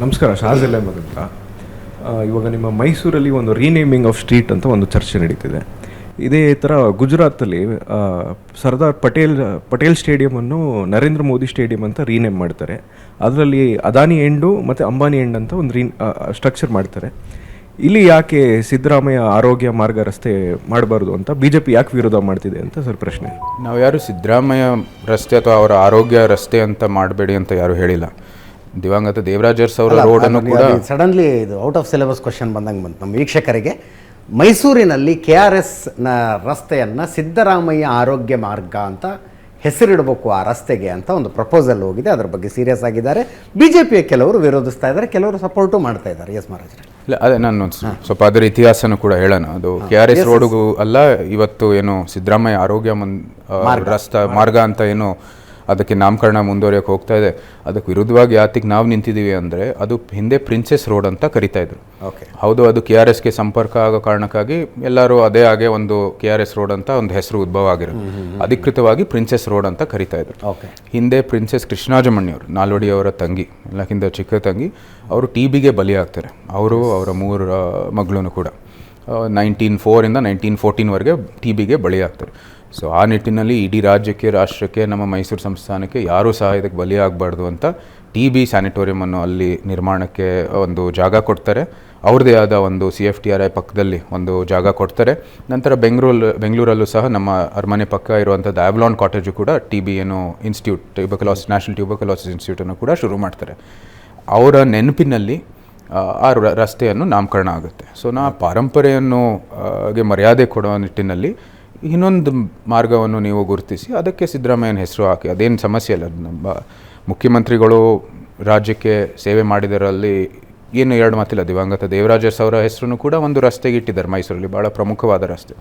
ನಮಸ್ಕಾರ, ಶಾರ್ಜಲ್ ಅಹಮದ್ ಅಂತ. ಇವಾಗ ನಿಮ್ಮ ಮೈಸೂರಲ್ಲಿ ಒಂದು ರೀನೇಮಿಂಗ್ ಆಫ್ ಸ್ಟ್ರೀಟ್ ಅಂತ ಒಂದು ಚರ್ಚೆ ನಡೀತಿದೆ. ಇದೇ ಥರ ಗುಜರಾತಲ್ಲಿ ಸರ್ದಾರ್ ಪಟೇಲ್ ಸ್ಟೇಡಿಯಮನ್ನು ನರೇಂದ್ರ ಮೋದಿ ಸ್ಟೇಡಿಯಂ ಅಂತ ರೀನೇಮ್ ಮಾಡ್ತಾರೆ. ಅದರಲ್ಲಿ ಅದಾನಿ ಎಂಡು ಮತ್ತು ಅಂಬಾನಿ ಎಂಡ್ ಅಂತ ಒಂದು ಸ್ಟ್ರಕ್ಚರ್ ಮಾಡ್ತಾರೆ. ಇಲ್ಲಿ ಯಾಕೆ ಸಿದ್ದರಾಮಯ್ಯ ಆರೋಗ್ಯ ಮಾರ್ಗ ರಸ್ತೆ ಮಾಡಬಾರ್ದು ಅಂತ BJP ಯಾಕೆ ವಿರೋಧ ಮಾಡ್ತಿದೆ ಅಂತ ಸರ್ ಪ್ರಶ್ನೆ. ನಾವು ಯಾರು ಸಿದ್ದರಾಮಯ್ಯ ರಸ್ತೆ ಅಥವಾ ಅವರ ಆರೋಗ್ಯ ರಸ್ತೆ ಅಂತ ಮಾಡಬೇಡಿ ಅಂತ ಯಾರು ಹೇಳಿಲ್ಲ. ದಿವಂಗತ ದೇವರಾಜ್ ಅರಸ್ ಅವರ ರೋಡನ್ನು ಕೂಡ ಸಡನ್ಲಿ ಇದು ಔಟ್ ಆಫ್ ಸಿಲೆಬಸ್ ಕ್ವಶನ್ ಬಂದಂಗೆ ಬಂತು ನಮ್ಮ ವೀಕ್ಷಕರಿಗೆ. ಮೈಸೂರಿನಲ್ಲಿ KRSನ ರಸ್ತೆಯನ್ನು ಸಿದ್ದರಾಮಯ್ಯ ಆರೋಗ್ಯ ಮಾರ್ಗ ಅಂತ ಹೆಸರಿಡಬೇಕು ಆ ರಸ್ತೆಗೆ ಅಂತ ಒಂದು ಪ್ರಪೋಸಲ್ ಹೋಗಿದೆ. ಅದರ ಬಗ್ಗೆ ಸೀರಿಯಸ್ ಆಗಿದ್ದಾರೆ. BJPಯ ಕೆಲವರು ವಿರೋಧಿಸ್ತಾ ಇದ್ದಾರೆ, ಕೆಲವರು ಸಪೋರ್ಟು ಮಾಡ್ತಾ ಇದ್ದಾರೆ. ಎಸ್ ಮಹಾರಾಜ್. ಇಲ್ಲ, ಅದೇ ನಾನು ಸ್ವಲ್ಪ ಅದರ ಇತಿಹಾಸನೂ ಕೂಡ ಹೇಳೋಣ. ಅದು KRS ರೋಡ್ಗೂ ಅಲ್ಲ, ಇವತ್ತು ಏನು ಸಿದ್ದರಾಮಯ್ಯ ಆರೋಗ್ಯ ಮಾರ್ಗ ಅಂತ ಏನು ಅದಕ್ಕೆ ನಾಮಕರಣ ಮುಂದುವರಿಯೋಕೆ ಹೋಗ್ತಾ ಇದೆ, ಅದಕ್ಕೆ ವಿರುದ್ಧವಾಗಿ ಯಾತಿಗೆ ನಾವು ನಿಂತಿದ್ದೀವಿ ಅಂದರೆ, ಅದು ಹಿಂದೆ ಪ್ರಿನ್ಸೆಸ್ ರೋಡ್ ಅಂತ ಕರಿತಾ ಇದ್ರು. ಹೌದು, ಅದು KRSಗೆ ಸಂಪರ್ಕ ಆಗೋ ಕಾರಣಕ್ಕಾಗಿ ಎಲ್ಲರೂ ಅದೇ ಹಾಗೆ ಒಂದು KRS ರೋಡ್ ಅಂತ ಒಂದು ಹೆಸರು ಉದ್ಭವ ಆಗಿರೋದು. ಅಧಿಕೃತವಾಗಿ ಪ್ರಿನ್ಸೆಸ್ ರೋಡ್ ಅಂತ ಕರಿತಾ ಇದ್ರು. ಹಿಂದೆ ಪ್ರಿನ್ಸೆಸ್ ಕೃಷ್ಣಾಜಮಣಿಯವರು, ನಾಲ್ವಡಿ ಅವರ ತಂಗಿ, ಎಲ್ಲಕ್ಕಿಂತ ಚಿಕ್ಕ ತಂಗಿ, ಅವರು TBಗೆ ಬಲಿಯಾಗ್ತಾರೆ. ಅವರು ಅವರ 3 ಮಗಳೂ ಕೂಡ 1904 ಇಂದ 1914ವರೆಗೆ TBಗೆ ಬಲಿಯಾಗ್ತಾರೆ. ಸೊ ಆ ನಿಟ್ಟಿನಲ್ಲಿ ಇಡೀ ರಾಜ್ಯಕ್ಕೆ, ರಾಷ್ಟ್ರಕ್ಕೆ, ನಮ್ಮ ಮೈಸೂರು ಸಂಸ್ಥಾನಕ್ಕೆ ಯಾರೂ ಸಹ ಇದಕ್ಕೆ ಬಲಿಯಾಗಬಾರ್ದು ಅಂತ TB ಸ್ಯಾನಿಟೋರಿಯಮನ್ನು ಅಲ್ಲಿ ನಿರ್ಮಾಣಕ್ಕೆ ಒಂದು ಜಾಗ ಕೊಡ್ತಾರೆ. ಅವ್ರದ್ದೇ ಆದ ಒಂದು CFTRI ಪಕ್ಕದಲ್ಲಿ ಒಂದು ಜಾಗ ಕೊಡ್ತಾರೆ. ನಂತರ ಬೆಂಗಳೂರಲ್ಲೂ ಸಹ ನಮ್ಮ ಅರಮನೆ ಪಕ್ಕ ಇರುವಂಥದ್ದು ಆವ್ಲಾನ್ ಕಾಟೇಜು ಕೂಡ TB ಏನು ಇನ್ಸ್ಟಿಟ್ಯೂಟ್, ನ್ಯಾಷನಲ್ ಟ್ಯೂಬರ್ಕುಲೋಸಿಸ್ ಇನ್ಸ್ಟಿಟ್ಯೂಟನ್ನು ಕೂಡ ಶುರು ಮಾಡ್ತಾರೆ. ಅವರ ನೆನಪಿನಲ್ಲಿ ಆ ರಸ್ತೆಯನ್ನು ನಾಮಕರಣ ಆಗುತ್ತೆ. ಸೊ ಪಾರಂಪರೆಯನ್ನು ಮರ್ಯಾದೆ ಕೊಡೋ ನಿಟ್ಟಿನಲ್ಲಿ ಇನ್ನೊಂದು ಮಾರ್ಗವನ್ನು ನೀವು ಗುರುತಿಸಿ ಅದಕ್ಕೆ ಸಿದ್ದರಾಮಯ್ಯನ ಹೆಸರು ಹಾಕಿ, ಅದೇನು ಸಮಸ್ಯೆ ಇಲ್ಲ. ನಮ್ಮ ಮುಖ್ಯಮಂತ್ರಿಗಳು ರಾಜ್ಯಕ್ಕೆ ಸೇವೆ ಮಾಡಿದರಲ್ಲಿ ಏನು ಎರಡು ಮಾತಿಲ್ಲ. ದಿವಂಗತ ದೇವರಾಜ್ ಅರಸ್ ಅವರ ಹೆಸರು ಕೂಡ ಒಂದು ರಸ್ತೆಗೆ ಇಟ್ಟಿದ್ದಾರೆ ಮೈಸೂರಲ್ಲಿ, ಭಾಳ ಪ್ರಮುಖವಾದ ರಸ್ತೆ.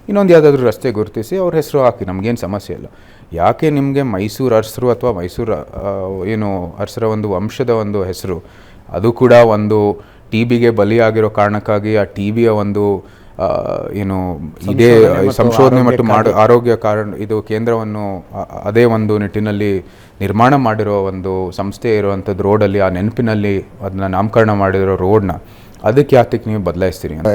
ಇನ್ನೊಂದು ಯಾವುದಾದ್ರೂ ರಸ್ತೆ ಗುರುತಿಸಿ ಅವ್ರ ಹೆಸರು ಹಾಕಿ, ನಮಗೇನು ಸಮಸ್ಯೆ ಇಲ್ಲ. ಯಾಕೆ ನಿಮಗೆ ಮೈಸೂರು ಅರಸರು ಅಥವಾ ಮೈಸೂರು ಏನು ಅರಸರ ಒಂದು ವಂಶದ ಒಂದು ಹೆಸರು, ಅದು ಕೂಡ ಒಂದು TBಗೆ ಬಲಿಯಾಗಿರೋ ಕಾರಣಕ್ಕಾಗಿ ಆ TBಯ ಒಂದು ಏನು ಇದೇ ಸಂಶೋಧನೆ ಮತ್ತು ಆರೋಗ್ಯ ಇದು ಕೇಂದ್ರವನ್ನು ಅದೇ ಒಂದು ನಿಟ್ಟಿನಲ್ಲಿ ನಿರ್ಮಾಣ ಮಾಡಿರೋ ಒಂದು ಸಂಸ್ಥೆ ಇರುವಂಥದ್ದು ರೋಡಲ್ಲಿ, ಆ ನೆನಪಿನಲ್ಲಿ ಅದನ್ನ ನಾಮಕರಣ ಮಾಡಿರೋ ರೋಡ್ನ ಅದಕ್ಕೆ ಯಾತಕ್ಕೆ ನೀವು ಬದಲಾಯಿಸ್ತೀರಿ ಅಂತ